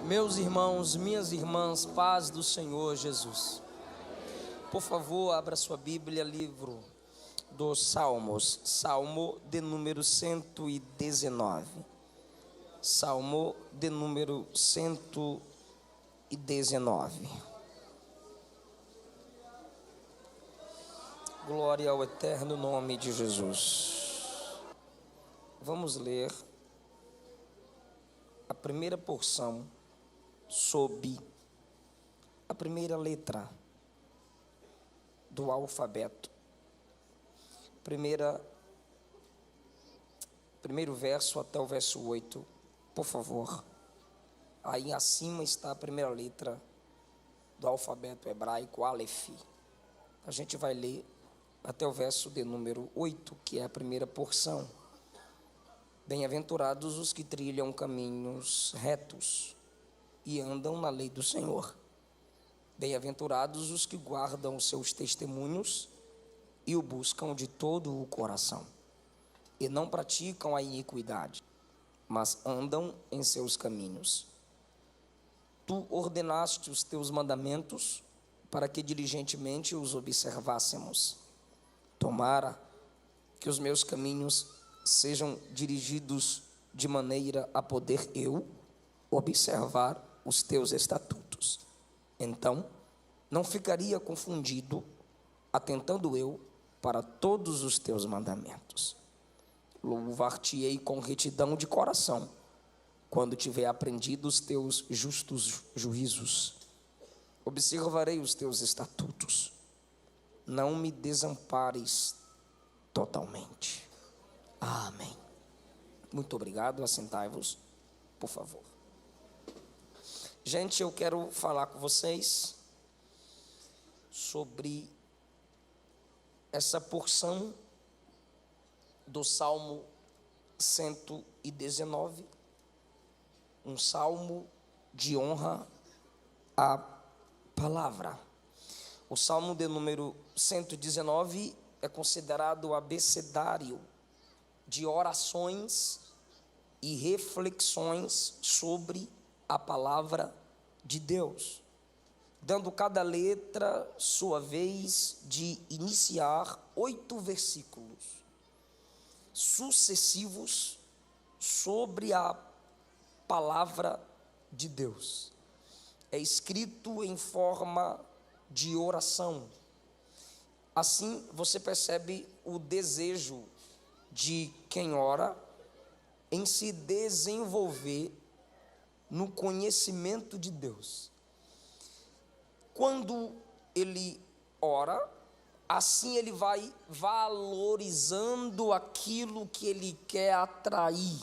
Meus irmãos, minhas irmãs, paz do Senhor Jesus. Por favor, abra sua Bíblia, livro dos Salmos, Salmo de número 119. Salmo de número 119. Glória ao eterno nome de Jesus. Vamos ler a primeira porção sob a primeira letra do alfabeto. Primeiro verso até o verso 8, por favor. Aí acima está a primeira letra do alfabeto hebraico, Aleph. A gente vai ler até o verso de número 8, que é a primeira porção. Bem-aventurados os que trilham caminhos retos e andam na lei do Senhor. Bem-aventurados os que guardam os seus testemunhos e o buscam de todo o coração, e não praticam a iniquidade, mas andam em seus caminhos. Tu ordenaste os teus mandamentos para que diligentemente os observássemos. Tomara que os meus caminhos sejam dirigidos de maneira a poder eu observar os teus estatutos. Então, não ficaria confundido, atentando eu para todos os teus mandamentos. Louvar-te-ei com retidão de coração, quando tiver aprendido os teus justos juízos. Observarei os teus estatutos. Não me desampares totalmente. Amém. Muito obrigado. Assentai-vos, por favor. Gente, eu quero falar com vocês sobre essa porção do Salmo 119, um salmo de honra à palavra. O Salmo de número 119 é considerado o abecedário de orações e reflexões sobre a palavra de Deus, dando cada letra sua vez de iniciar 8 versículos sucessivos sobre a palavra de Deus. É escrito em forma de oração. Assim você percebe o desejo de quem ora em se desenvolver no conhecimento de Deus. Quando ele ora, assim ele vai valorizando aquilo que ele quer atrair,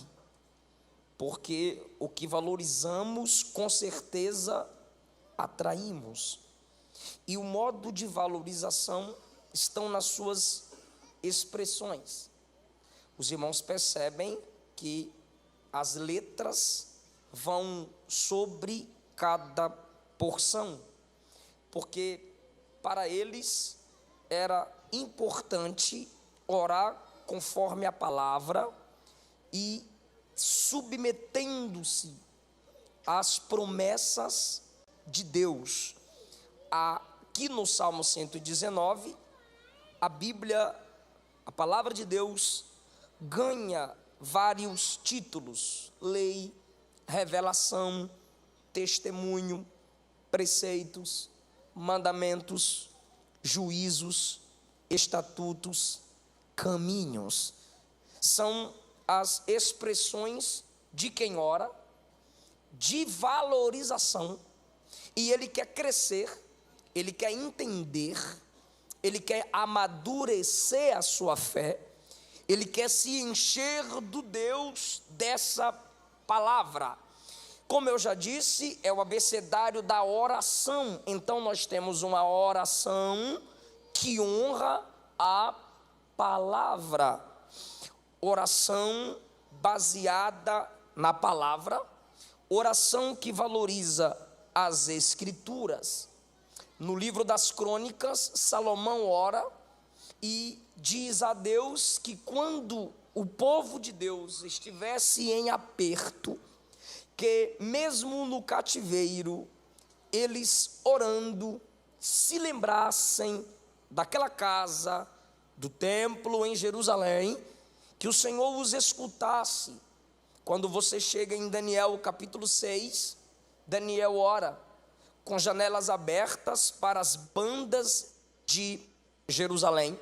porque o que valorizamos, com certeza, atraímos. E o modo de valorização estão nas suas expressões. Os irmãos percebem que as letras vão sobre cada porção, porque para eles era importante orar conforme a palavra e submetendo-se às promessas de Deus. Aqui no Salmo 119, a Bíblia, a palavra de Deus, ganha vários títulos: lei, revelação, testemunho, preceitos, mandamentos, juízos, estatutos, caminhos. São as expressões de quem ora, de valorização, e ele quer crescer, ele quer entender, ele quer amadurecer a sua fé, ele quer se encher do Deus dessa palavra. Como eu já disse, é o abecedário da oração. Então nós temos uma oração que honra a palavra. Oração baseada na palavra, oração que valoriza as escrituras. No livro das Crônicas, Salomão ora e diz a Deus que quando o povo de Deus estivesse em aperto, que mesmo no cativeiro, eles orando, se lembrassem daquela casa, do templo em Jerusalém, que o Senhor os escutasse. Quando você chega em Daniel capítulo 6, Daniel ora com janelas abertas para as bandas de Jerusalém,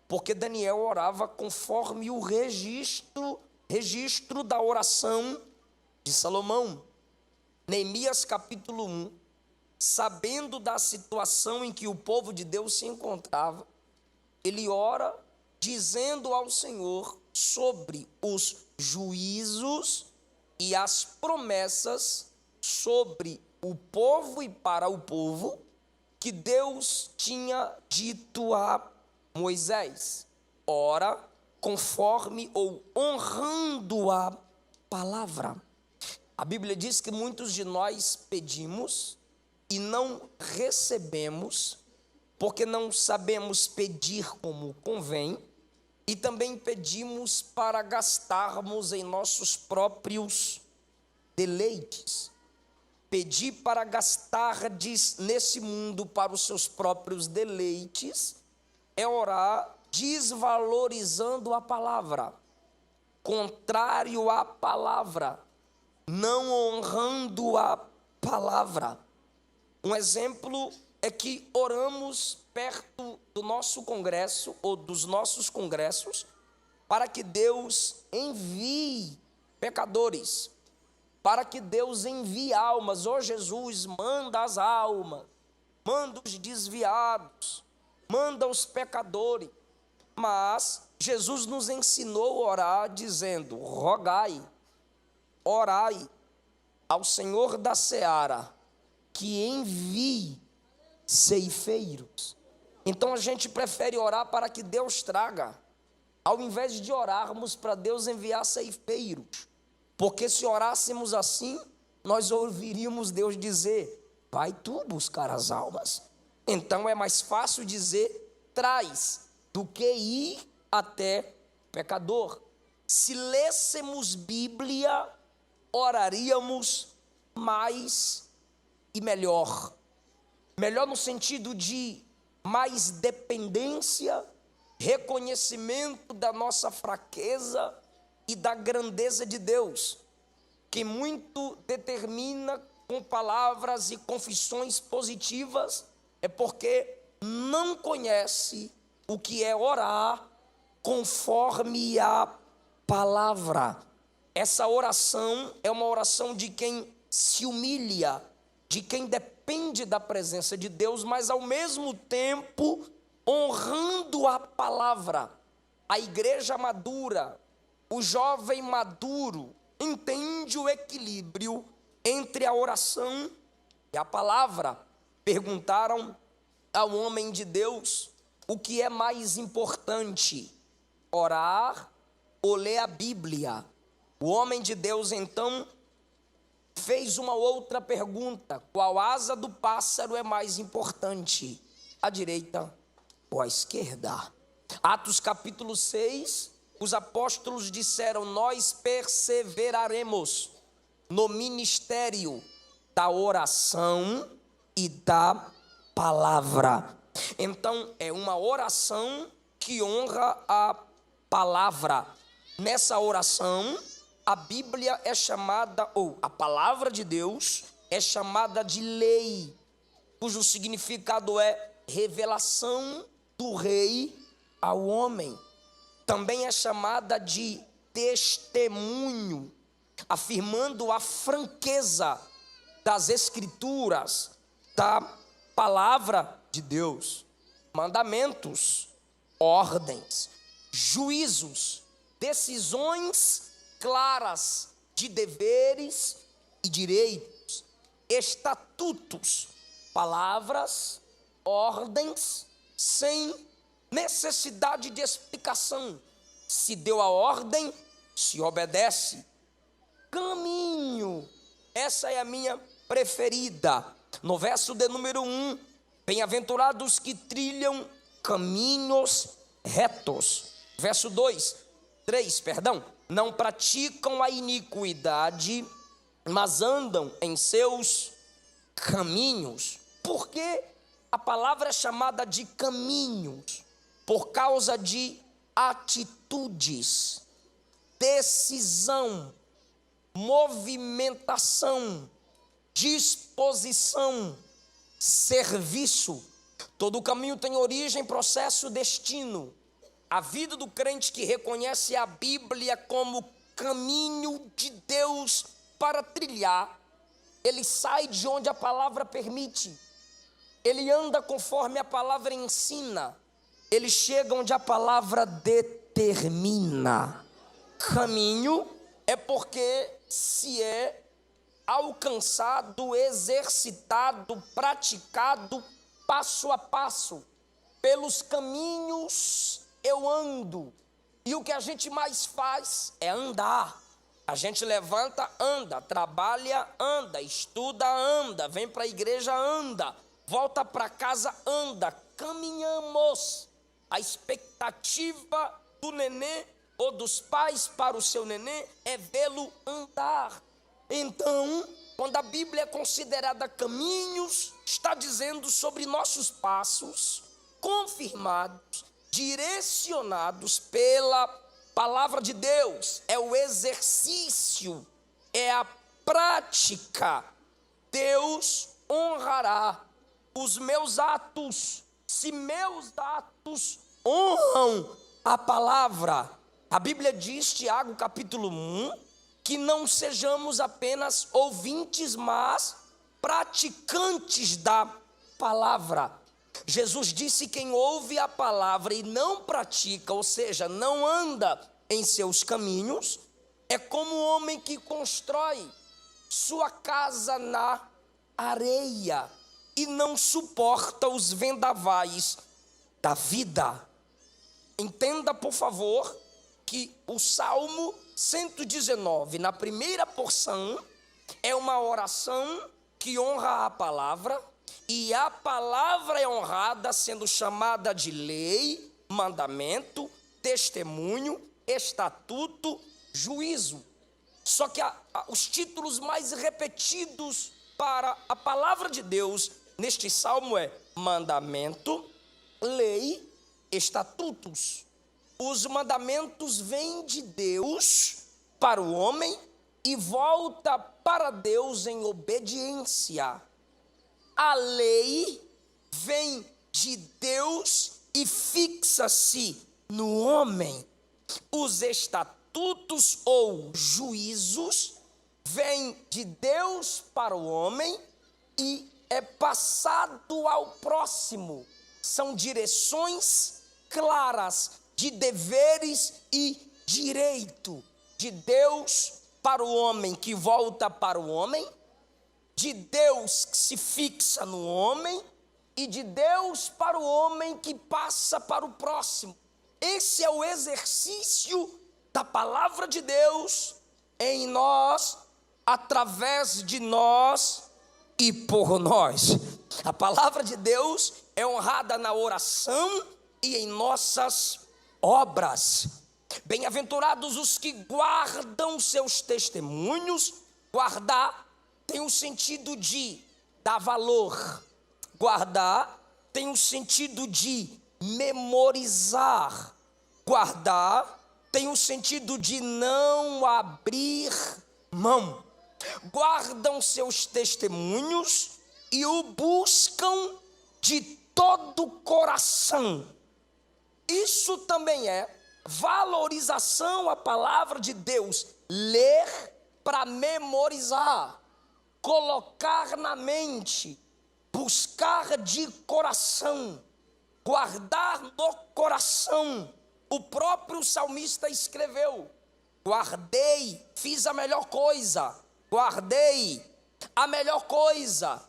porque Daniel orava conforme o registro da oração de Salomão. Neemias capítulo 1, sabendo da situação em que o povo de Deus se encontrava, ele ora dizendo ao Senhor sobre os juízos e as promessas sobre o povo e para o povo que Deus tinha dito a Moisés. Ora, conforme ou honrando a palavra. A Bíblia diz que muitos de nós pedimos e não recebemos, porque não sabemos pedir como convém, e também pedimos para gastarmos em nossos próprios deleites. Pedir para gastar nesse mundo para os seus próprios deleites é orar desvalorizando a palavra, contrário à palavra, não honrando a palavra. Um exemplo é que oramos perto do nosso congresso ou dos nossos congressos para que Deus envie pecadores, para que Deus envie almas. Ó Jesus, manda as almas, manda os desviados, manda os pecadores. Mas Jesus nos ensinou a orar dizendo: rogai, orai ao Senhor da seara que envie ceifeiros. Então a gente prefere orar para que Deus traga, ao invés de orarmos para Deus enviar ceifeiros. Porque se orássemos assim, nós ouviríamos Deus dizer: vai tu buscar as almas. Então é mais fácil dizer traz, do que ir até pecador. Se lêssemos Bíblia, oraríamos mais e melhor. Melhor no sentido de mais dependência, reconhecimento da nossa fraqueza e da grandeza de Deus, que muito determina com palavras e confissões positivas, é porque não conhece o que é orar conforme a palavra. Essa oração é uma oração de quem se humilha, de quem depende da presença de Deus, mas ao mesmo tempo honrando a palavra. A igreja madura, o jovem maduro, entende o equilíbrio entre a oração e a palavra. Perguntaram ao homem de Deus o que é mais importante, orar ou ler a Bíblia. O homem de Deus então fez uma outra pergunta: qual asa do pássaro é mais importante, a direita ou a esquerda? Atos capítulo 6, os apóstolos disseram: nós perseveraremos no ministério da oração e da palavra. Então é uma oração que honra a palavra. Nessa oração, a Bíblia é chamada, ou a palavra de Deus é chamada de lei, cujo significado é revelação do rei ao homem. Também é chamada de testemunho, afirmando a franqueza das escrituras, da palavra de Deus. Mandamentos, ordens, juízos, decisões claras de deveres e direitos, estatutos, palavras, ordens, sem necessidade de explicação. Se deu a ordem, se obedece. Caminho, essa é a minha preferida. No verso de número 1, bem-aventurados que trilham caminhos retos. Verso 3, não praticam a iniquidade, mas andam em seus caminhos. Por que a palavra é chamada de caminhos? Por causa de atitudes, decisão, movimentação, disposição, serviço. Todo caminho tem origem, processo, destino. A vida do crente que reconhece a Bíblia como caminho de Deus para trilhar, ele sai de onde a palavra permite, ele anda conforme a palavra ensina, ele chega onde a palavra determina. Caminho é porque se é alcançado, exercitado, praticado passo a passo. Pelos caminhos eu ando. E o que a gente mais faz é andar. A gente levanta, anda, trabalha, anda, estuda, anda, vem para a igreja, anda, volta para casa, anda, caminhamos. A expectativa do nenê ou dos pais para o seu nenê é vê-lo andar. Então, quando a Bíblia é considerada caminhos, está dizendo sobre nossos passos, confirmados, direcionados pela palavra de Deus. É o exercício, é a prática. Deus honrará os meus atos, se meus atos honram a palavra. A Bíblia diz, Tiago capítulo 1, que não sejamos apenas ouvintes, mas praticantes da palavra. Jesus disse: quem ouve a palavra e não pratica, ou seja, não anda em seus caminhos, é como um homem que constrói sua casa na areia e não suporta os vendavais da vida. Entenda, por favor, que o Salmo 119, na primeira porção, é uma oração que honra a palavra, e a palavra é honrada sendo chamada de lei, mandamento, testemunho, estatuto, juízo. Só que os títulos mais repetidos para a palavra de Deus neste salmo é mandamento, lei, estatutos. Os mandamentos vêm de Deus para o homem e volta para Deus em obediência. A lei vem de Deus e fixa-se no homem. Os estatutos ou juízos vêm de Deus para o homem e é passado ao próximo. São direções claras de deveres e direito de Deus para o homem, que volta para o homem, de Deus que se fixa no homem e de Deus para o homem que passa para o próximo. Esse é o exercício da palavra de Deus em nós, através de nós e por nós. A palavra de Deus é honrada na oração e em nossas obras. Bem-aventurados os que guardam seus testemunhos. Guardar tem o sentido de dar valor. Guardar tem o sentido de memorizar. Guardar tem o sentido de não abrir mão. Guardam seus testemunhos e o buscam de todo o coração. Isso também é valorização à palavra de Deus. Ler para memorizar, colocar na mente, buscar de coração, guardar no coração. O próprio salmista escreveu: guardei, fiz a melhor coisa, guardei a melhor coisa,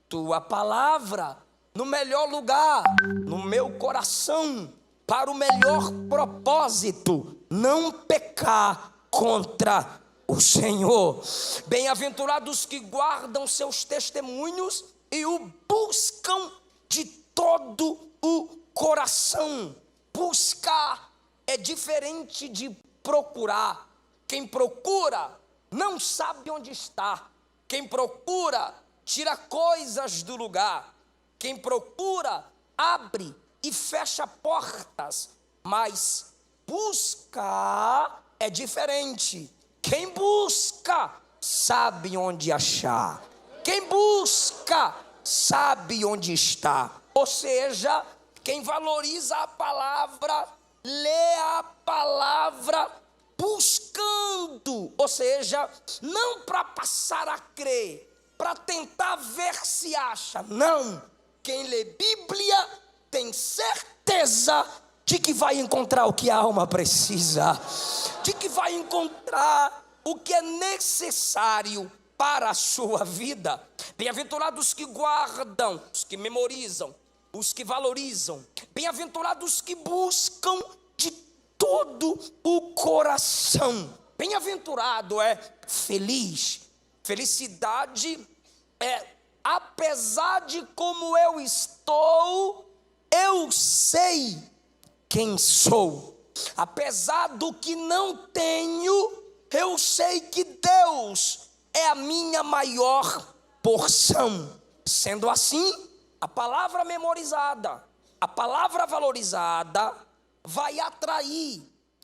tua palavra no melhor lugar, no meu coração, para o melhor propósito, não pecar contra o Senhor. Bem-aventurados que guardam seus testemunhos e o buscam de todo o coração. Buscar é diferente de procurar. Quem procura não sabe onde está. Quem procura, tira coisas do lugar. Quem procura, abre e fecha portas. Mas busca é diferente. Quem busca, sabe onde achar. Quem busca, sabe onde está. Ou seja, quem valoriza a palavra, lê a palavra buscando. Ou seja, não para passar a crer, para tentar ver se acha. Não. Quem lê Bíblia tem certeza de que vai encontrar o que a alma precisa, de que vai encontrar o que é necessário para a sua vida. Bem-aventurados que guardam, os que memorizam, os que valorizam. Bem-aventurados que buscam de todo o coração. Bem-aventurado é feliz. Felicidade é, apesar de como eu estou, eu sei quem sou. Apesar do que não tenho, eu sei que Deus é a minha maior porção. Sendo assim, a palavra memorizada, a palavra valorizada, vai atrair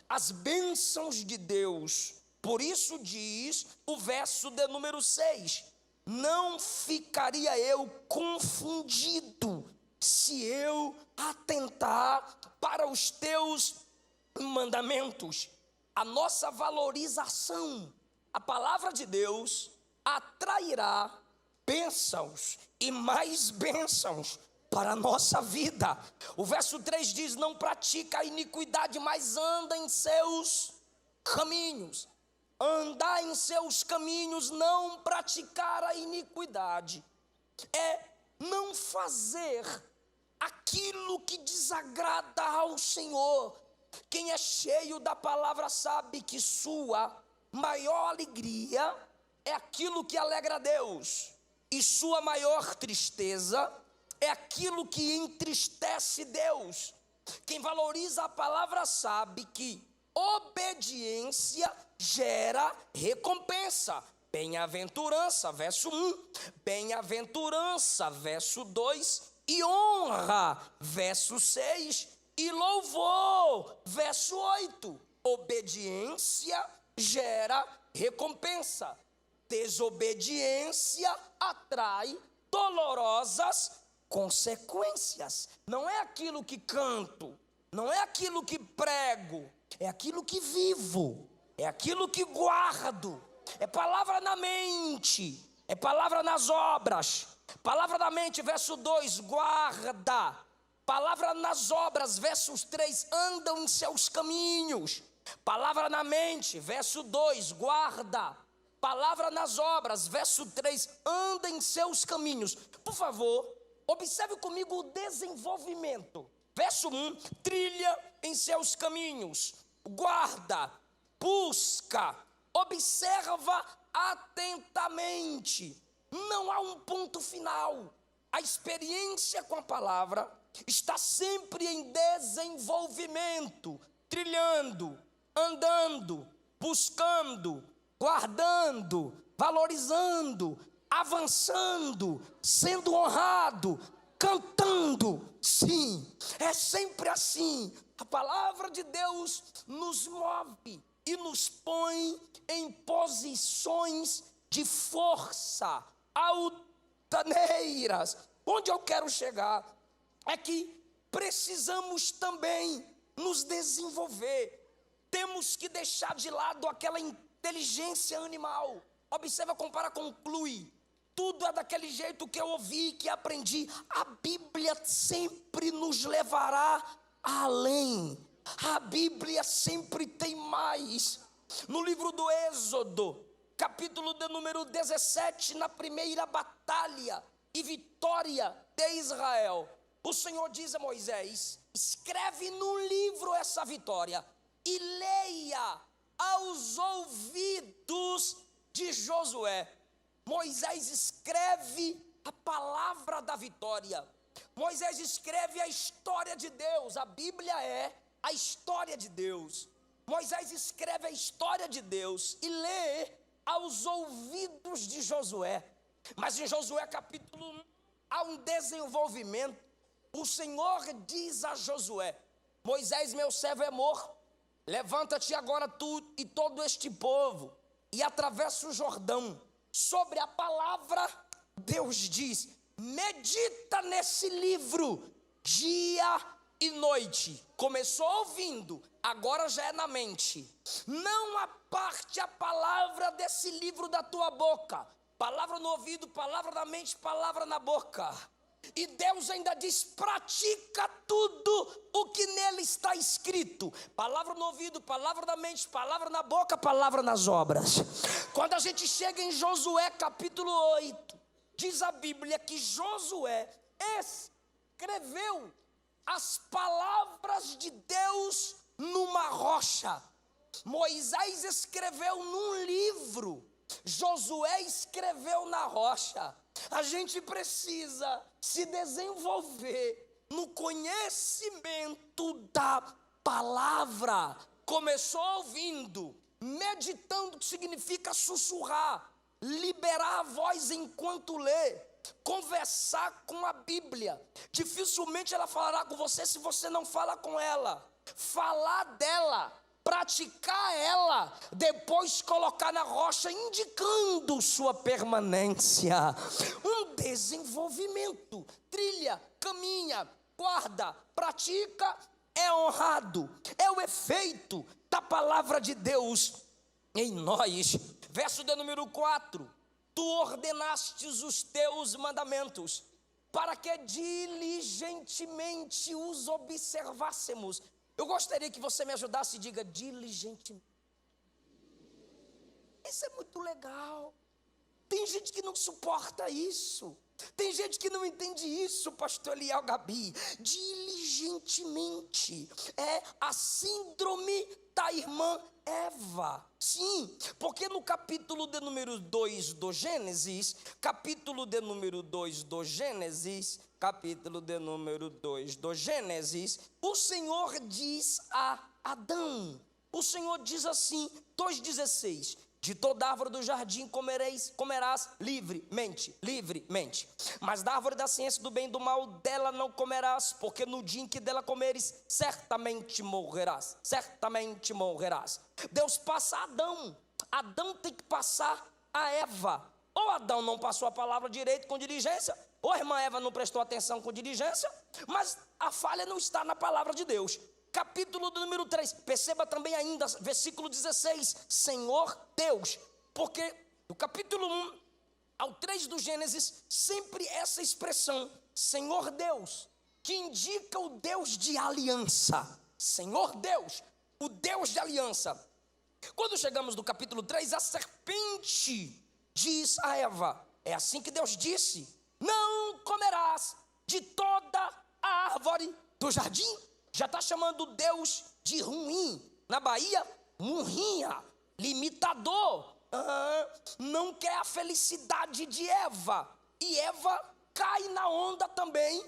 as bênçãos de Deus. Por isso diz o verso de número 6: não ficaria eu confundido se eu atentar para os teus mandamentos. A nossa valorização, a palavra de Deus, atrairá bênçãos e mais bênçãos para a nossa vida. O verso 3 diz: não pratica a iniquidade, mas anda em seus caminhos. Andar em seus caminhos, não praticar a iniquidade, é não fazer aquilo que desagrada ao Senhor. Quem é cheio da palavra sabe que sua maior alegria é aquilo que alegra a Deus, e sua maior tristeza é aquilo que entristece Deus. Quem valoriza a palavra sabe que obediência gera recompensa. Bem-aventurança, verso 1, bem-aventurança, verso 2, e honra, verso 6, e louvor, verso 8. Obediência gera recompensa. Desobediência atrai dolorosas consequências. Não é aquilo que canto, não é aquilo que prego, é aquilo que vivo, é aquilo que guardo. É palavra na mente, é palavra nas obras. Palavra na mente, verso 2, guarda. Palavra nas obras, versos 3, andam em seus caminhos. Palavra na mente, verso 2, guarda. Palavra nas obras, verso 3, anda em seus caminhos. Por favor, observe comigo o desenvolvimento. Verso 1, trilha em seus caminhos, guarda, busca, observa atentamente. Não há um ponto final. A experiência com a palavra está sempre em desenvolvimento, trilhando, andando, buscando, guardando, valorizando, avançando, sendo honrado, cantando. Sim, é sempre assim. A palavra de Deus nos move e nos põe em posições de força, altaneiras. Onde eu quero chegar é que precisamos também nos desenvolver. Temos que deixar de lado aquela inteligência animal. Observa como para concluir. Tudo é daquele jeito que eu ouvi, que aprendi. A Bíblia sempre nos levará além. A Bíblia sempre tem mais. No livro do Êxodo, capítulo de número 17, na primeira batalha e vitória de Israel, o Senhor diz a Moisés: escreve no livro essa vitória e leia aos ouvidos de Josué. Moisés escreve a palavra da vitória. Moisés escreve a história de Deus. A Bíblia é a história de Deus. Moisés escreve a história de Deus e lê aos ouvidos de Josué. Mas em Josué capítulo 1, há um desenvolvimento. O Senhor diz a Josué: Moisés, meu servo, é morto. Levanta-te agora tu e todo este povo e atravessa o Jordão. Sobre a palavra, Deus diz: medita nesse livro dia e noite. Começou ouvindo, agora já é na mente. Não aparte a palavra desse livro da tua boca. Palavra no ouvido, palavra na mente, palavra na boca. E Deus ainda diz: pratica tudo o que nele está escrito. Palavra no ouvido, palavra na mente, palavra na boca, palavra nas obras. Quando a gente chega em Josué capítulo 8, diz a Bíblia que Josué escreveu as palavras de Deus numa rocha. Moisés escreveu num livro, Josué escreveu na rocha. A gente precisa se desenvolver no conhecimento da palavra. Começou ouvindo, meditando, que significa sussurrar, liberar a voz enquanto lê, conversar com a Bíblia. Dificilmente ela falará com você se você não fala com ela. Falar dela, praticar ela, depois colocar na rocha, indicando sua permanência. Um desenvolvimento. Trilha, caminha, guarda, pratica, é honrado. É o efeito da palavra de Deus em nós. Verso de número 4: tu ordenastes os teus mandamentos, para que diligentemente os observássemos. Eu gostaria que você me ajudasse e diga: diligentemente. Isso é muito legal. Tem gente que não suporta isso. Tem gente que não entende isso, pastor Eliel, Gabi. Diligentemente é a síndrome da irmã Eva. Sim, porque no capítulo de número 2 do Gênesis, capítulo de número 2 do Gênesis, o Senhor diz a Adão, o Senhor diz assim, 2,16: de toda árvore do jardim comerás livremente, mas da árvore da ciência do bem e do mal, dela não comerás, porque no dia em que dela comeres, certamente morrerás. Deus passa a Adão tem que passar a Eva. Ou Adão não passou a palavra direito com diligência, ou a irmã Eva não prestou atenção com diligência, mas a falha não está na palavra de Deus. Capítulo do número 3, perceba também ainda, versículo 16, Senhor Deus, porque do capítulo 1 ao 3 do Gênesis, sempre essa expressão, Senhor Deus, que indica o Deus de aliança. Senhor Deus, o Deus de aliança. Quando chegamos no capítulo 3, a serpente diz a Eva, é assim que Deus disse: não comerás de toda a árvore do jardim. Já está chamando Deus de ruim. Na Bahia, murrinha, limitador. Não quer a felicidade de Eva. E Eva cai na onda também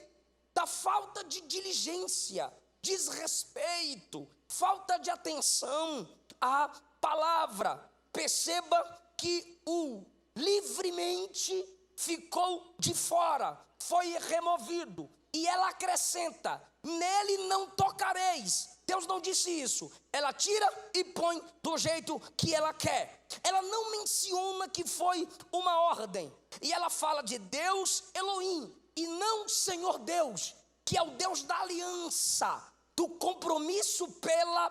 da falta de diligência, desrespeito, falta de atenção à palavra. Perceba que o livremente ficou de fora, foi removido. E ela acrescenta: nele não tocareis. Deus não disse isso. Ela tira e põe do jeito que ela quer. Ela não menciona que foi uma ordem. E ela fala de Deus Elohim e não Senhor Deus, que é o Deus da aliança, do compromisso pela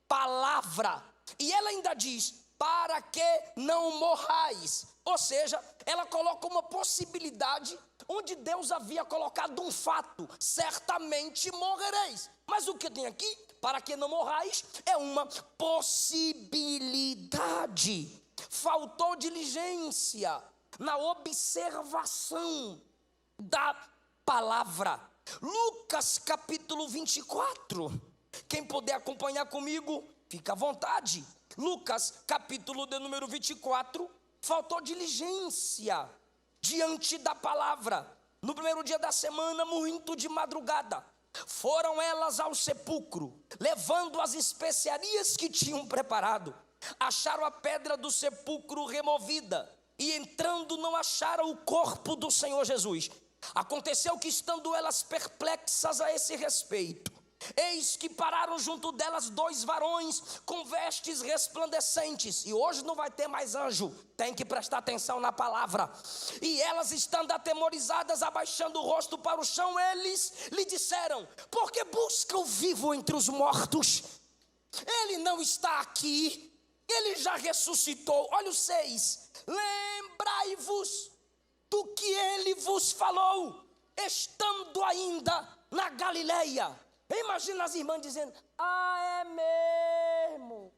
palavra. E ela ainda diz: para que não morrais. Ou seja, ela coloca uma possibilidade onde Deus havia colocado um fato: certamente morrereis. Mas o que tem aqui, para que não morrais, é uma possibilidade. Faltou diligência na observação da palavra. Lucas capítulo 24. Quem puder acompanhar comigo, fica à vontade. Lucas capítulo de número 24. Faltou diligência diante da palavra. No primeiro dia da semana, muito de madrugada, foram elas ao sepulcro, levando as especiarias que tinham preparado. acharam a pedra do sepulcro removida, e entrando não acharam o corpo do Senhor Jesus. Aconteceu que, estando elas perplexas a esse respeito, eis que pararam junto delas 2 varões com vestes resplandecentes. E hoje não vai ter mais anjo, tem que prestar atenção na palavra. E elas, estando atemorizadas, abaixando o rosto para o chão, eles lhe disseram: por que busca o vivo entre os mortos? Ele não está aqui, ele já ressuscitou. Olha o 6: lembrai-vos do que ele vos falou, estando ainda na Galileia. Imagina as irmãs dizendo: ah, é mesmo?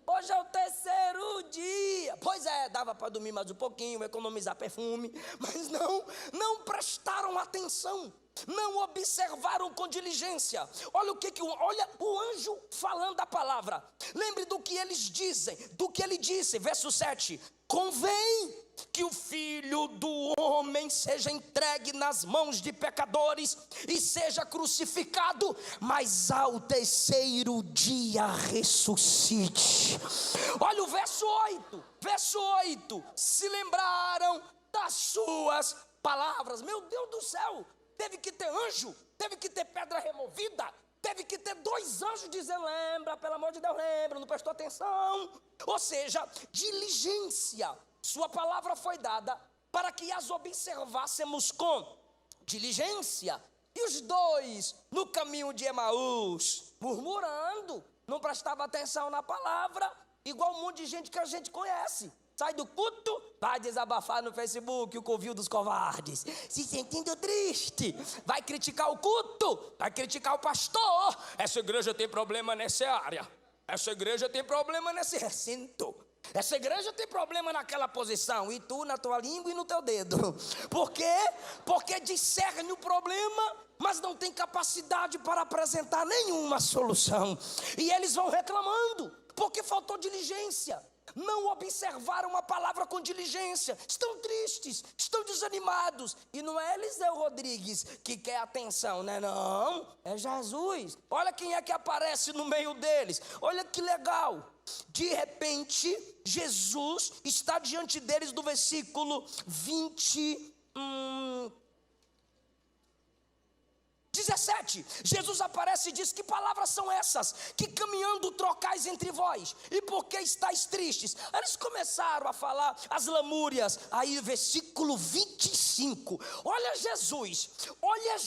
Hoje é o 3º dia. Pois é, dava para dormir mais um pouquinho, economizar perfume. Mas não prestaram atenção, não observaram com diligência. Olha olha o anjo falando a palavra. Lembre do que eles dizem, do que ele disse, verso 7: convém que o Filho do Homem seja entregue nas mãos de pecadores e seja crucificado, mas ao 3º dia ressuscite. Olha o verso 8, se lembraram das suas palavras. Meu Deus do céu, teve que ter anjo, teve que ter pedra removida, teve que ter 2 anjos dizendo: lembra, pelo amor de Deus, lembra, não prestou atenção. Ou seja, diligência. Sua palavra foi dada para que as observássemos com diligência. E os 2 no caminho de Emaús, murmurando, não prestava atenção na palavra, igual um monte de gente que a gente conhece. Sai do culto, vai desabafar no Facebook o covil dos covardes, se sentindo triste, vai criticar o culto, vai criticar o pastor. Essa igreja tem problema nessa área, essa igreja tem problema nesse recinto, essa igreja tem problema naquela posição, e tu na tua língua e no teu dedo. Por quê? Porque discerne o problema, mas não tem capacidade para apresentar nenhuma solução. E eles vão reclamando, porque faltou diligência. Não observaram a palavra com diligência, estão tristes, estão desanimados. E não é Eliseu Rodrigues que quer atenção, né? Não, é Jesus. Olha quem é que aparece no meio deles, olha que legal. De repente, Jesus está diante deles, do versículo 17, Jesus aparece e diz: que palavras são essas que caminhando trocais entre vós, e por que estáis tristes? Eles começaram a falar as lamúrias. Aí versículo 25, olha Jesus, olha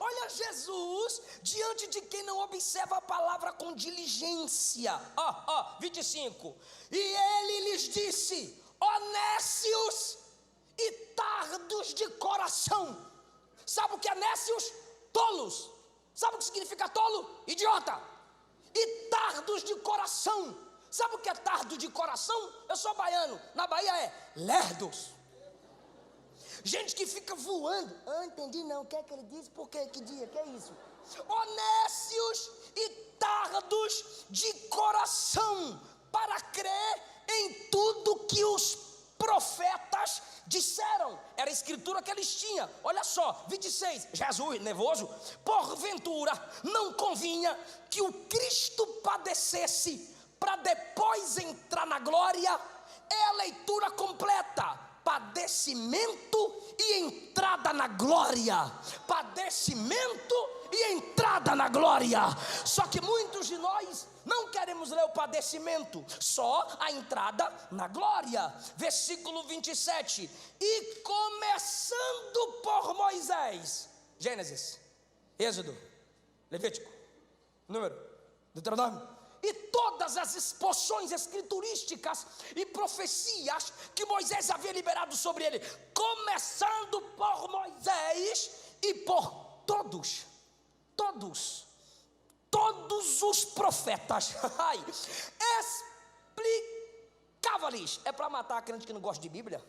Olha Jesus diante de quem não observa a palavra com diligência. 25. E ele lhes disse: honécios e tardos de coração. Sabe o que é nécios? Tolos. Sabe o que significa tolo? Idiota. E tardos de coração. Sabe o que é tardo de coração? Eu sou baiano, na Bahia é lerdos. Gente que fica voando. Entendi não, o que é que ele disse? Por quê? Que dia? Que é isso? Honécios e tardos de coração, para crer em tudo que os profetas disseram. Era a escritura que eles tinham. Olha só, 26, Jesus, nervoso: porventura não convinha que o Cristo padecesse, para depois entrar na glória? É a leitura completa. Padecimento e entrada na glória. Padecimento e entrada na glória. Só que muitos de nós não queremos ler o padecimento, só a entrada na glória. Versículo 27. E começando por Moisés, Gênesis, Êxodo, Levítico, Número, Deuteronômio, e todas as exposições escriturísticas e profecias que Moisés havia liberado sobre ele, começando por Moisés e por todos os profetas, explicava-lhes. É para matar a crente que não gosta de Bíblia.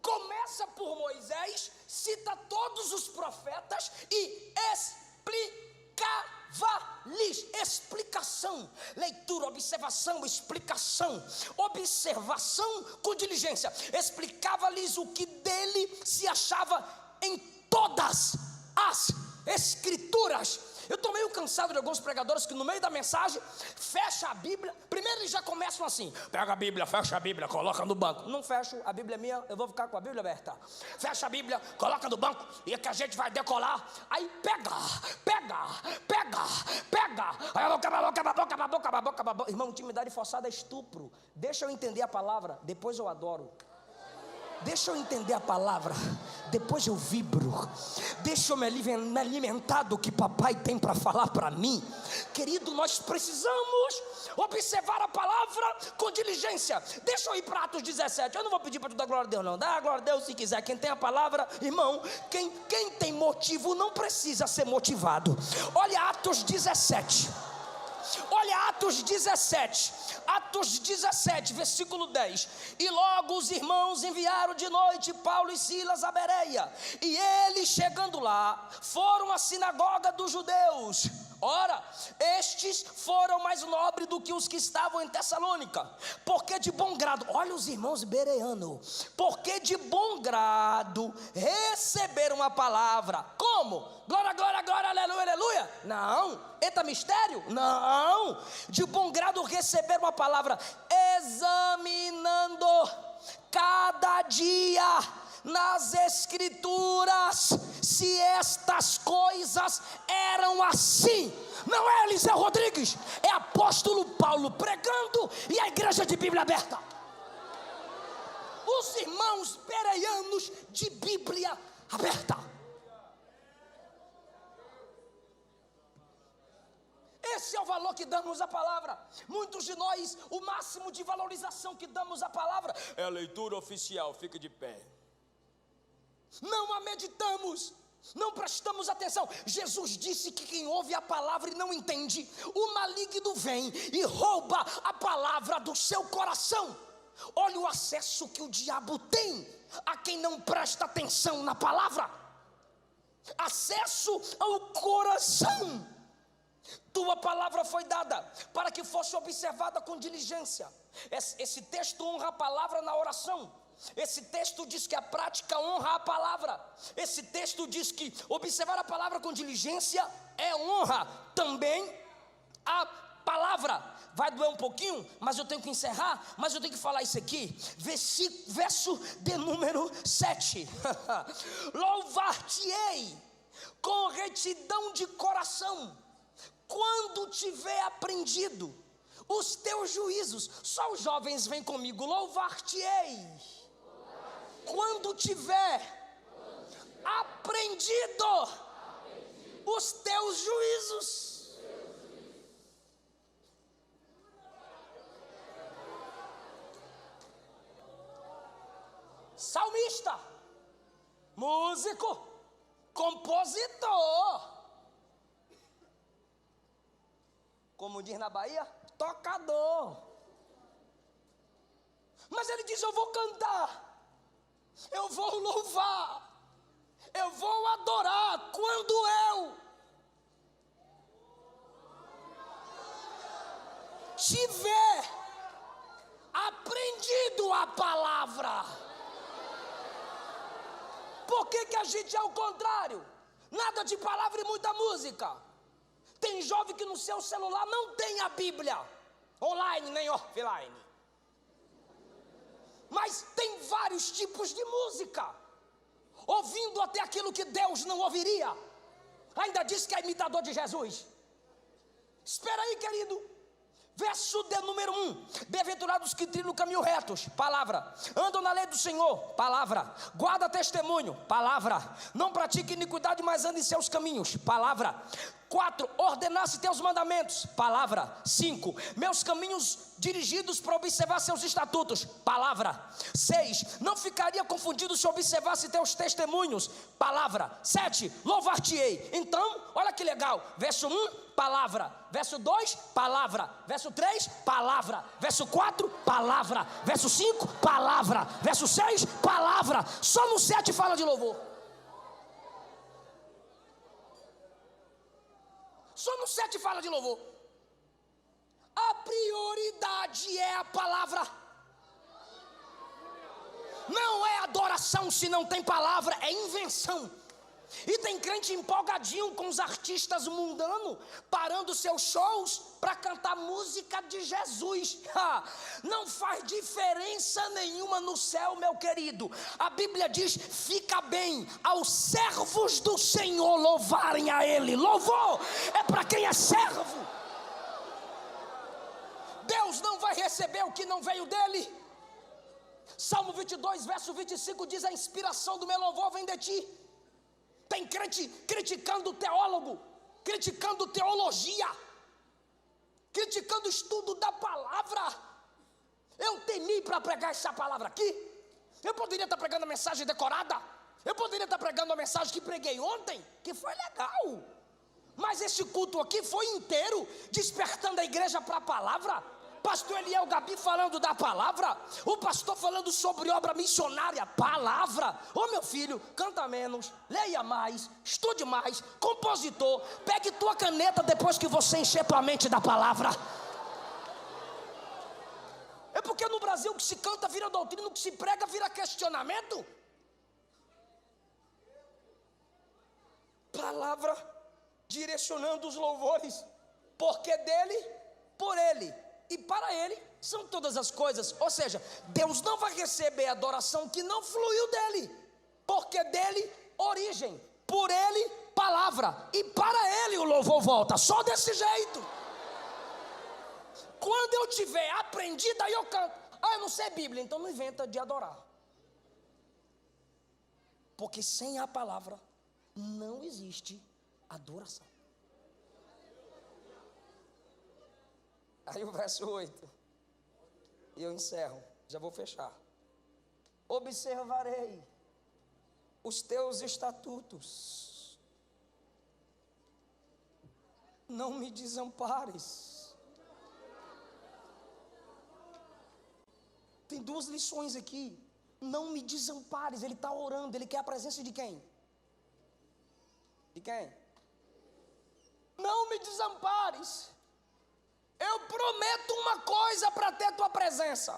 Começa por Moisés, cita todos os profetas e explicava-lhes. Explicação. atenção, leitura, observação, explicação, observação com diligência. Explicava-lhes o que dele se achava em todas as Escrituras. Eu estou meio cansado de alguns pregadores que no meio da mensagem fecha a Bíblia. Primeiro eles já começam assim: pega a Bíblia, fecha a Bíblia, coloca no banco. Não fecho, a Bíblia é minha, eu vou ficar com a Bíblia aberta. Fecha a Bíblia, coloca no banco, e é que a gente vai decolar. Aí pega. Irmão, intimidade forçada é estupro. Deixa eu entender a palavra, depois eu adoro. Deixa eu entender a palavra, depois eu vibro. Deixa eu me alimentar do que papai tem para falar para mim. Querido, nós precisamos observar a palavra com diligência. Deixa eu ir para Atos 17. Eu não vou pedir para tu dar glória a Deus não. Dá glória a Deus se quiser. Quem tem a palavra, irmão, quem tem motivo não precisa ser motivado. Olha Atos 17. Olha Atos 17, versículo 10. E logo os irmãos enviaram de noite Paulo e Silas a Bereia. E eles, chegando lá, foram à sinagoga dos judeus. Ora, estes foram mais nobres do que os que estavam em Tessalônica, porque de bom grado, olha os irmãos bereanos, porque de bom grado receberam a palavra. Como? Glória, glória, glória, aleluia, aleluia? Não. Eita mistério? Não. De bom grado receberam a palavra, examinando cada dia nas Escrituras se estas coisas eram assim. Não é Eliseu Rodrigues, é apóstolo Paulo pregando e a igreja de Bíblia aberta. Os irmãos bereanos de Bíblia aberta. Esse é o valor que damos à palavra. Muitos de nós, o máximo de valorização que damos à palavra é a leitura oficial. Fica de pé. Não a meditamos, não prestamos atenção. Jesus disse que quem ouve a palavra e não entende, o maligno vem e rouba a palavra do seu coração. Olha o acesso que o diabo tem a quem não presta atenção na palavra. Acesso ao coração. Tua palavra foi dada para que fosse observada com diligência. Esse texto honra a palavra na oração. Esse texto diz que a prática honra a palavra. Esse texto diz que observar a palavra com diligência é honra também a palavra. Vai doer um pouquinho, mas eu tenho que encerrar. Mas eu tenho que falar isso aqui. Verso de número 7. Louvar-te-ei com retidão de coração, quando tiver aprendido os teus juízos. Só os jovens vêm comigo. Louvar-te-ei quando tiver aprendido os teus juízos. Salmista, músico, compositor, como diz na Bahia, tocador. Mas ele diz: eu vou cantar, eu vou louvar, eu vou adorar quando eu tiver aprendido a palavra. Por que a gente é o contrário? Nada de palavra e muita música. Tem jovem que no seu celular não tem a Bíblia online nem offline, mas tem vários tipos de música, ouvindo até aquilo que Deus não ouviria. Ainda diz que é imitador de Jesus. Espera aí, querido. Verso de número 1. Bem-aventurados que trilham o caminho retos. Palavra. Andam na lei do Senhor. Palavra. Guarda testemunho. Palavra. Não pratique iniquidade, mas ande em seus caminhos. Palavra. 4. Ordenasse teus mandamentos. Palavra. 5. Meus caminhos dirigidos para observar seus estatutos. Palavra. 6. Não ficaria confundido se observasse teus testemunhos. Palavra. 7. Louvar-te-ei. Então, olha que legal. Verso 1. Palavra. Verso 2, palavra. Verso 3, palavra. Verso 4, palavra. Verso 5, palavra. Verso 6, palavra. Só no 7 fala de louvor. Só no 7 fala de louvor. A prioridade é a palavra. Não é adoração se não tem palavra, é invenção. E tem crente empolgadinho com os artistas mundanos, parando seus shows para cantar música de Jesus. Não faz diferença nenhuma no céu, meu querido. A Bíblia diz: fica bem aos servos do Senhor louvarem a Ele. Louvor é para quem é servo. Deus não vai receber o que não veio dele. Salmo 22, verso 25 diz: a inspiração do meu louvor vem de ti. Tem crente criticando teólogo, criticando teologia, criticando o estudo da palavra. Eu temi para pregar essa palavra aqui. Eu poderia estar pregando a mensagem decorada. Eu poderia estar pregando a mensagem que preguei ontem, que foi legal. Mas esse culto aqui foi inteiro despertando a igreja para a palavra. Pastor Eliel Gabi falando da palavra, o pastor falando sobre obra missionária, palavra. Ô meu filho, canta menos, leia mais, estude mais, compositor, pegue tua caneta depois que você encher tua mente da palavra. É porque no Brasil o que se canta vira doutrina, o que se prega vira questionamento. Palavra direcionando os louvores, porque dele, por ele e para ele são todas as coisas. Ou seja, Deus não vai receber adoração que não fluiu dele, porque dele origem, por ele palavra, e para ele o louvor volta. Só desse jeito. Quando eu tiver aprendido, aí eu canto. Eu não sei Bíblia, então não inventa de adorar, porque sem a palavra não existe adoração. Aí o verso 8, e eu encerro, já vou fechar. Observarei os teus estatutos, não me desampares. Tem duas lições aqui. Não me desampares. Ele está orando, ele quer a presença de quem? De quem? Não me desampares. Eu prometo uma coisa para ter tua presença.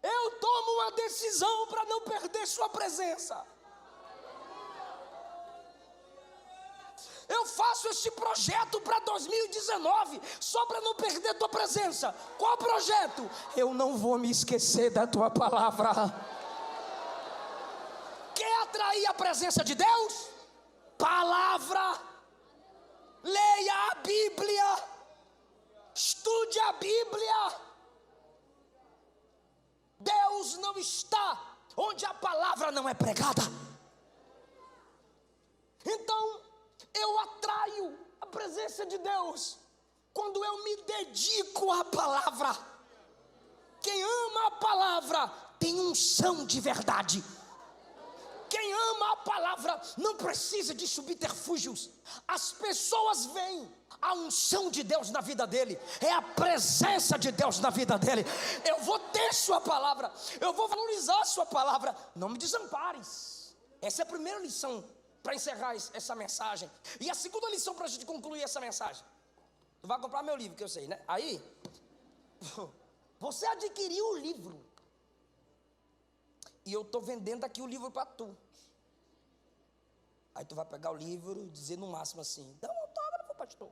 Eu tomo uma decisão para não perder sua presença. Eu faço este projeto para 2019 só para não perder tua presença. Qual projeto? Eu não vou me esquecer da tua palavra. Quer atrair a presença de Deus? Palavra. Leia a Bíblia, estude a Bíblia. Deus não está onde a palavra não é pregada. Então, eu atraio a presença de Deus quando eu me dedico à palavra. Quem ama a palavra tem unção de verdade. Quem ama a palavra não precisa de subterfúgios. As pessoas veem a unção de Deus na vida dele, é a presença de Deus na vida dele. Eu vou ter sua palavra, eu vou valorizar sua palavra. Não me desampares. Essa é a primeira lição para encerrar essa mensagem. E a segunda lição para a gente concluir essa mensagem: tu vai comprar meu livro, que eu sei, né? Aí você adquiriu o livro e eu estou vendendo aqui o livro para tu. Aí tu vai pegar o livro e dizer no máximo assim: dá um autógrafo, pastor.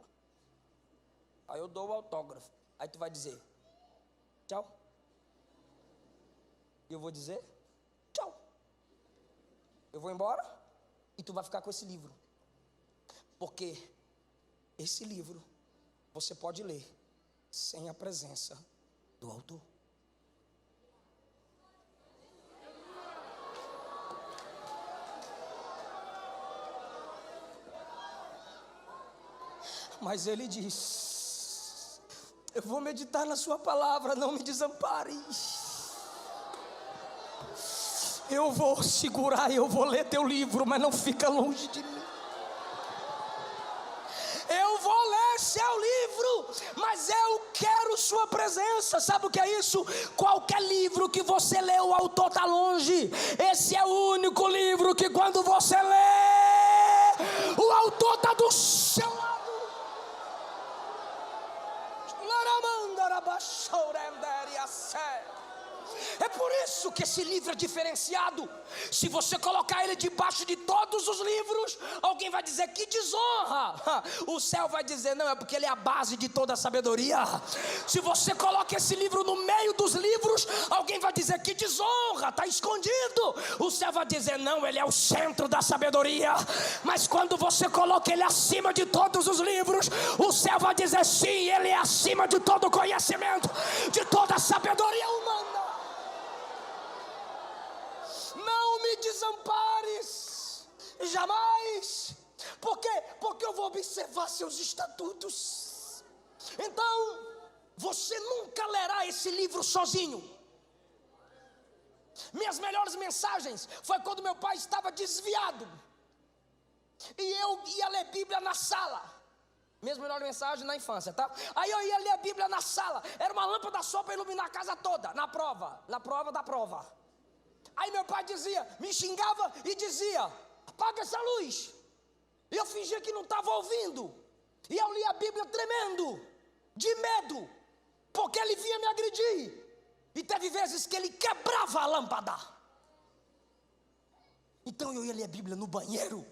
Aí eu dou o autógrafo. Aí tu vai dizer tchau. E eu vou dizer tchau. Eu vou embora e tu vai ficar com esse livro. Porque esse livro você pode ler sem a presença do autor. Mas ele diz: eu vou meditar na sua palavra, não me desampares. Eu vou segurar, eu vou ler teu livro, mas não fica longe de mim. Eu vou ler seu livro, mas eu quero sua presença. Sabe o que é isso? Qualquer livro que você lê, o autor está longe. Esse é o único livro que quando você lê, o autor está do seu lado. É por isso que esse livro é diferenciado. Se você colocar ele debaixo de todos os livros, alguém vai dizer que desonra. O céu vai dizer não, é porque ele é a base de toda a sabedoria. Se você coloca esse livro no meio dos livros, alguém vai dizer que desonra, está escondido. O céu vai dizer não, ele é o centro da sabedoria. Mas quando você coloca ele acima de todos os livros, o céu vai dizer sim, ele é acima de todo conhecimento, de toda a sabedoria humana. Não me desampares, jamais, porque eu vou observar seus estatutos. Então, você nunca lerá esse livro sozinho. Minhas melhores mensagens foi quando meu pai estava desviado e eu ia ler Bíblia na sala. Minhas melhores mensagens na infância, tá? Aí eu ia ler a Bíblia na sala. Era uma lâmpada só para iluminar a casa toda, na prova da prova. Aí meu pai dizia, me xingava e dizia, apaga essa luz. E eu fingia que não estava ouvindo. E eu lia a Bíblia tremendo, de medo, porque ele vinha me agredir. E teve vezes que ele quebrava a lâmpada. Então eu ia ler a Bíblia no banheiro,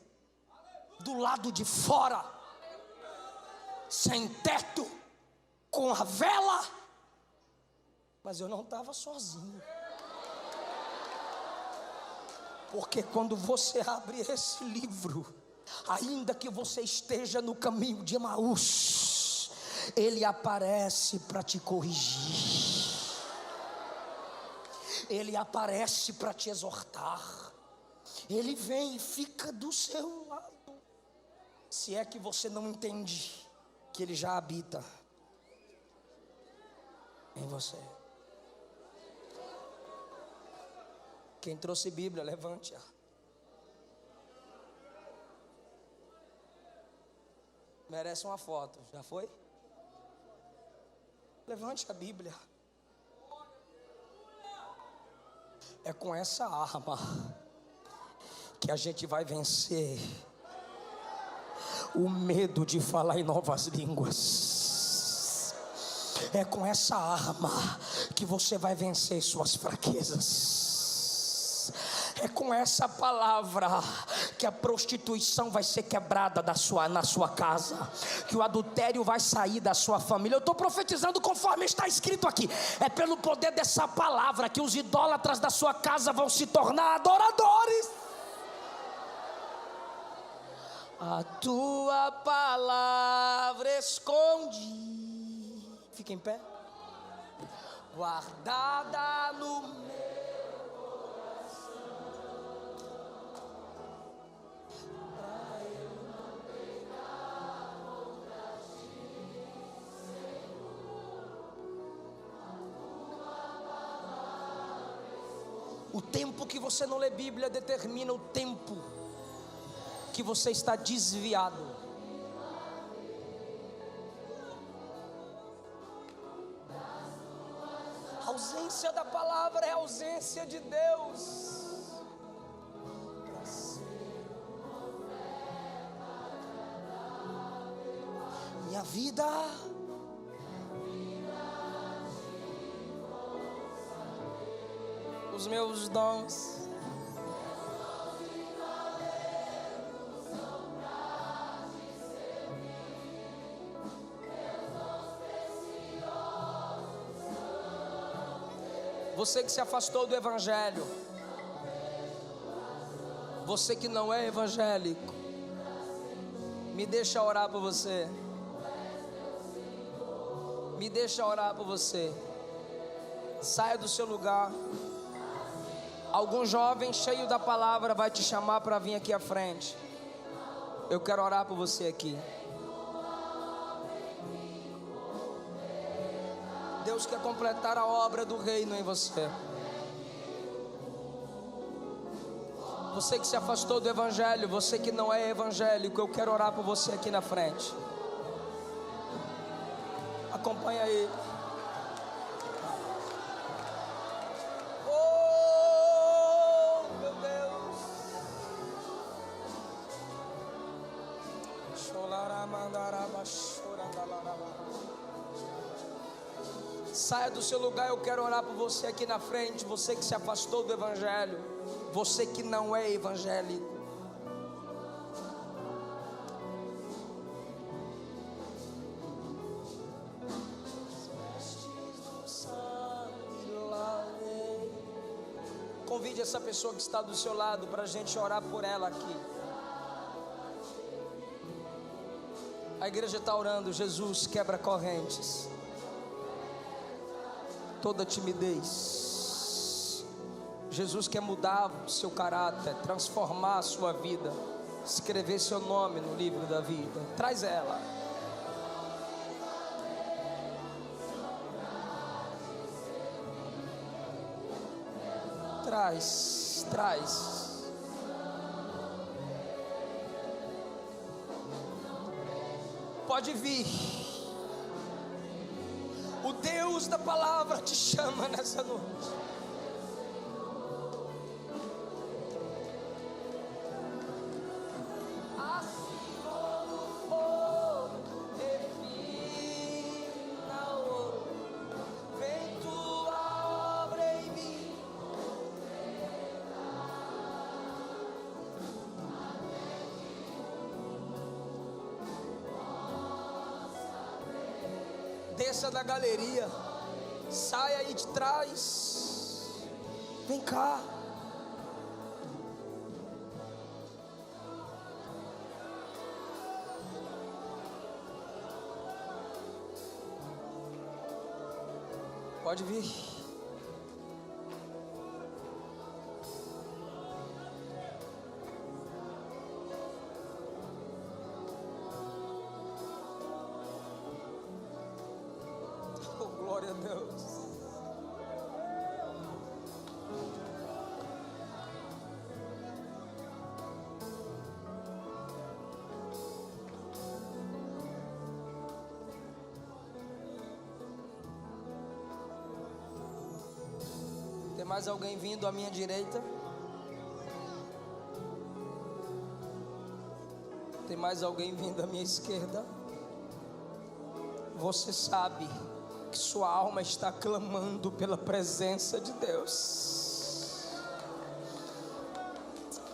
do lado de fora, sem teto, com a vela. Mas eu não estava sozinho. Porque quando você abre esse livro, ainda que você esteja no caminho de Emaús, ele aparece para te corrigir, ele aparece para te exortar, ele vem e fica do seu lado. Se é que você não entende que ele já habita em você. Quem trouxe Bíblia, levante-a. Merece uma foto, já foi? Levante a Bíblia. É com essa arma que a gente vai vencer o medo de falar em novas línguas. É com essa arma que você vai vencer suas fraquezas. É com essa palavra que a prostituição vai ser quebrada na sua casa, que o adultério vai sair da sua família. Eu estou profetizando conforme está escrito aqui. É pelo poder dessa palavra que os idólatras da sua casa vão se tornar adoradores. A tua palavra escondi, fica em pé, guardada no meu coração, pra eu não pecar contra ti, Senhor. A tua palavra escondi. O tempo que você não lê Bíblia determina o tempo que você está desviado. A ausência da palavra é a ausência de Deus. Minha vida, os meus dons, você que se afastou do evangelho, você que não é evangélico, me deixa orar por você. Me deixa orar por você. Saia do seu lugar. Algum jovem cheio da palavra vai te chamar para vir aqui à frente. Eu quero orar por você aqui. Deus quer completar a obra do reino em você. Você que se afastou do evangelho, você que não é evangélico, eu quero orar por você aqui na frente. Acompanha aí. Oh, meu Deus. Saia do seu lugar, eu quero orar por você aqui na frente. Você que se afastou do evangelho, você que não é evangélico. Convide essa pessoa que está do seu lado para a gente orar por ela aqui. A igreja está orando. Jesus, quebra correntes, toda timidez. Jesus quer mudar o seu caráter, transformar a sua vida, escrever seu nome no livro da vida. Traz ela. Traz. Pode vir. O Deus da palavra te chama nessa noite. Desça da galeria, saia aí de trás, vem cá. Pode vir. Glória a Deus. Tem mais alguém vindo à minha direita? Tem mais alguém vindo à minha esquerda? Você sabe que sua alma está clamando pela presença de Deus.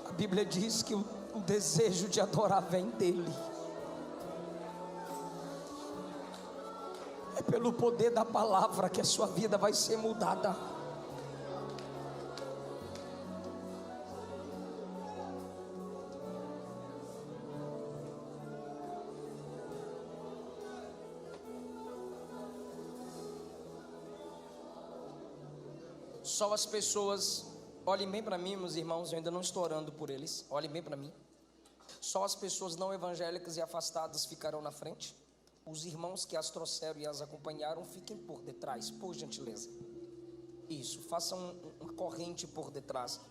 A Bíblia diz que o desejo de adorar vem dele. É pelo poder da palavra que a sua vida vai ser mudada. Só as pessoas, olhem bem para mim, meus irmãos, eu ainda não estou orando por eles, olhem bem para mim. Só as pessoas não evangélicas e afastadas ficarão na frente. Os irmãos que as trouxeram e as acompanharam, fiquem por detrás, por gentileza. Isso, façam uma corrente por detrás.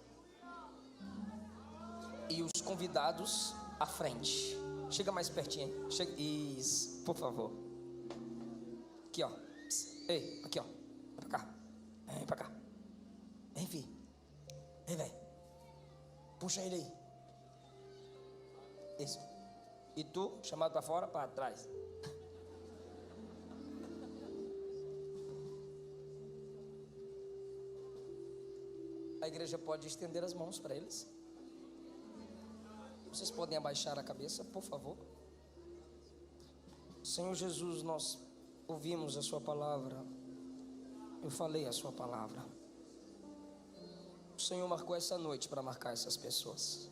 E os convidados à frente. Chega mais pertinho, chega, isso, por favor. Aqui ó, ei, aqui ó, vem pra cá, vem pra cá. Vem, filho. Vem, velho. Puxa ele aí. Isso. E tu, chamado para fora, para trás. A igreja pode estender as mãos para eles. Vocês podem abaixar a cabeça, por favor. Senhor Jesus, nós ouvimos a sua palavra. Eu falei a sua palavra. O Senhor marcou essa noite para marcar essas pessoas.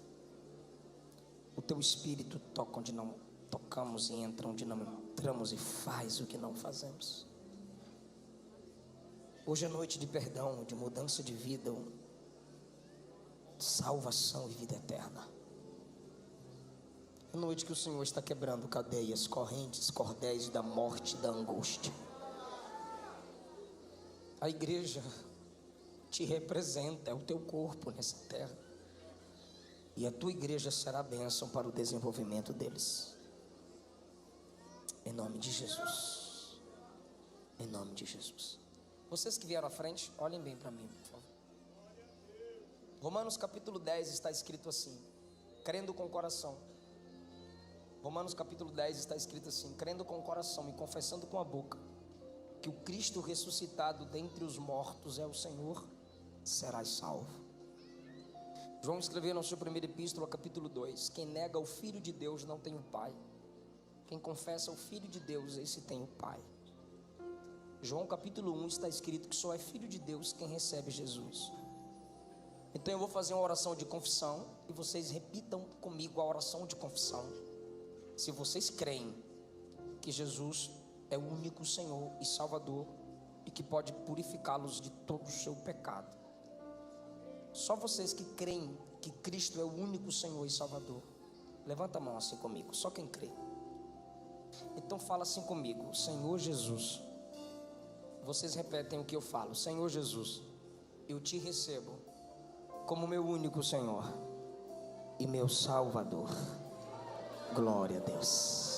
O teu Espírito toca onde não tocamos e entra onde não entramos e faz o que não fazemos. Hoje é noite de perdão, de mudança de vida, de salvação e vida eterna. É noite que o Senhor está quebrando cadeias, correntes, cordéis da morte e da angústia. A igreja te representa, é o teu corpo nessa terra. E a tua igreja será a bênção para o desenvolvimento deles. Em nome de Jesus. Em nome de Jesus. Vocês que vieram à frente, olhem bem para mim, por favor. Romanos capítulo 10 está escrito assim: crendo com o coração. Romanos capítulo 10 está escrito assim: crendo com o coração e confessando com a boca, que o Cristo ressuscitado dentre os mortos é o Senhor, serás salvo. João escreveu na sua primeira epístola, capítulo 2: quem nega o Filho de Deus não tem o Pai. Quem confessa o Filho de Deus, esse tem o Pai. João capítulo 1 está escrito que só é filho de Deus quem recebe Jesus. Então eu vou fazer uma oração de confissão e vocês repitam comigo a oração de confissão. Se vocês creem que Jesus é o único Senhor e Salvador e que pode purificá-los de todo o seu pecado. Só vocês que creem que Cristo é o único Senhor e Salvador. Levanta a mão assim comigo, só quem crê. Então fala assim comigo: Senhor Jesus. Vocês repetem o que eu falo: Senhor Jesus, eu te recebo como meu único Senhor e meu Salvador. Glória a Deus.